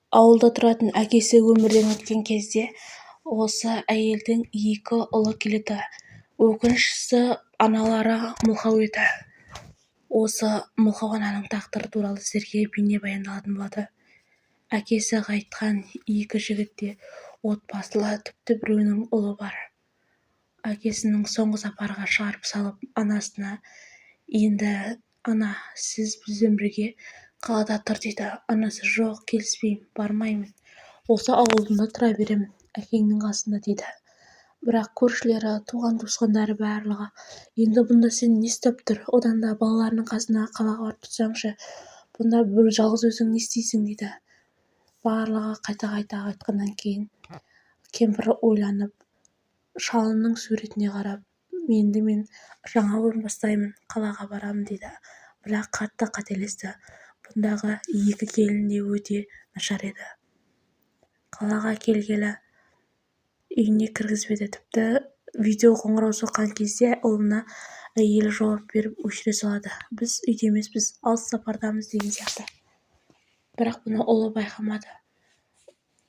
Ауылда тұратын әкесі өмірден өткен кезде осы әйелдің 2 ұлы келеді. Өкініштісі, аналары мылқау еді. Осы мылқау ананың тағдыры туралы сіздерге бейне баяндалатын болады. Әкесі қайтқан 2 жігітте отбасылы, тіпті біреуінің ұлы бар. Әкесінің соңғы сапарға шығарып салып, анасына, енді ана, сіз бізбен бірге қалада тұр дейді. Анасы, жоқ, келіспеймін, бармаймын. Осы ауылында тұра беремін, әкеңнің қасында дейді. Бірақ көршілері, туған-туысқандары барлығы, енді бұнда сен не істеп тұр? Одан да балаларының қасына қалаға барып тұрсаңшы, бұнда бір жалғыз өзің не істейсің дейді. Барлығы қайта-қайта айтқаннан кейін кемпір ойланып, шалының суретіне қарап, енді мен жаңа өмір бастаймын, қалаға барамын дейді. Бірақ қатты қателесті. Бұндағы 2 келін де өте нашар еді. Қалаға келгелі үйіне кіргізбеді. Тіпті видео қоңырау соққан кезде ұлына әйелі жауап беріп өшіре салады. Біз үйде емеспіз, алыс сапардамыз деген сияқты. Бірақ бұны ұлы байқамады.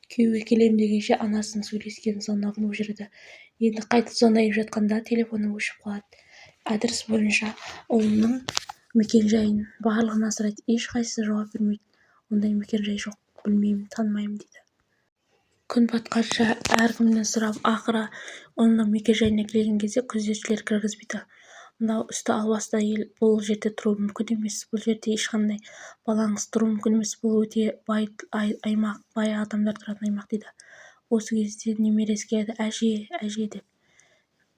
Күйеуге келем дегенше анасының сөйлескенін звоногын өшірді. Енді қайтып звондайып жатқанда телефоны өшіп қалады. Адрес бойынша ұлының мекен-жайын барлығына сұрайды. Ешқайсысы жауап бермейді. Ондай мекен-жай жоқ, білмеймін, танымаймын дейді. Күн батқанша әркімнен сұрап, ақыры оның мекен-жайына келген кезде күзетшілер кіргізбейді. Мынау үсті албасты әйел бұл жерде тұру мүмкін емес. Бұл жерде ешқандай балаңыз тұру мүмкін емес. Бұл өте бай аймақ, бай адамдар тұратын аймақ дейді. Осы кезде немересі келеді, әже деп.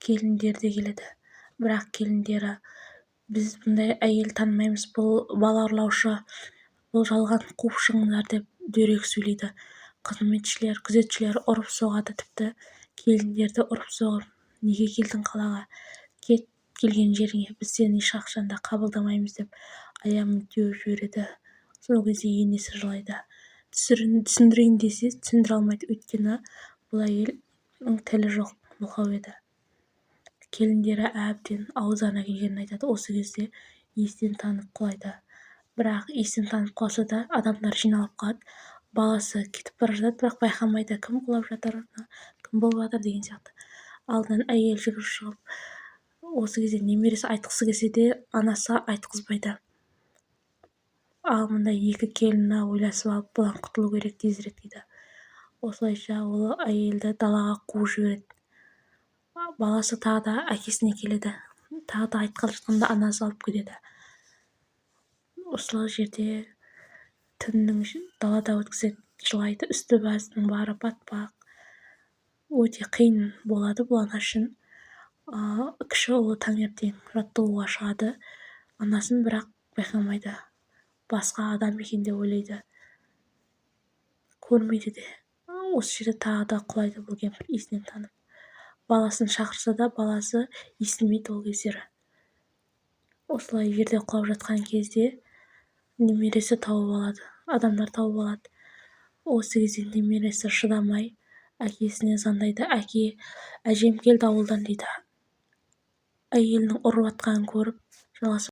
Келіндері де келеді. Бірақ келіндері, біз бұндай әйел танымаймыз, бұл бала ұрлаушы, бұл жалған, қуып шығыңдар деп дөрекі сөйлейді. Қызметшілер, күзетшілер ұрып соғады, тіпті келіндерді ұрып соғып, неге келдің қалаға? Кет келген жеріңе, біз сені ешқашанда қабылдамаймыз деп аяғын теуіп жібереді. Сол кезде енесі жылайды. Түсіндірейін десе, түсіндіре алмайды, өйткені бұл әйелдің тілі жоқ, мылқау еді. Келіндері әбден аузына келгенін айтады. Осы кезде естен танып құлайды. Бірақ естен танып қалса да адамдар жиналып қалады. Баласы кетіп бара жатады, бірақ байқамайды, кім құлап жатыр, кім болып жатыр деген сияқты. Алдынан әйел жүгіріп шығып, осы кезде немересі айтқысы келсе де анасы айтқызбайды. Ал мында 2 келіні ойласып алып, бұдан құтылу керек тезірек дейді. Осылайша ол әйелді далаға қуып жібереді. Баласы тағы да әкесіне келеді. Тағы да айтқалы жатқанда анасы алып кетеді. Осылай жерде түннің далада өткізеді, жылайды. Үсті-басының бары батпақ. Өте қиын болады бұл ана үшін. Кіші ұлы таңертең жаттығуға шығады. Анасын бірақ байқамайды. Басқа адам екен деп ойлайды. Көрмейді де. Осы жерде тағы да құлайды бұл кемпір, есінен танып. Баласын шақырса да баласы естімейді ол кездері. Осылай жерде құлап жатқан кезде немересі тауып алады. Адамдар тауып алады. Осы кезде немересі шыдамай әкесіне звондайды. Әке, әжем келді ауылдан дейді. Әйелінің ұрып атқанын көріп, жалғасып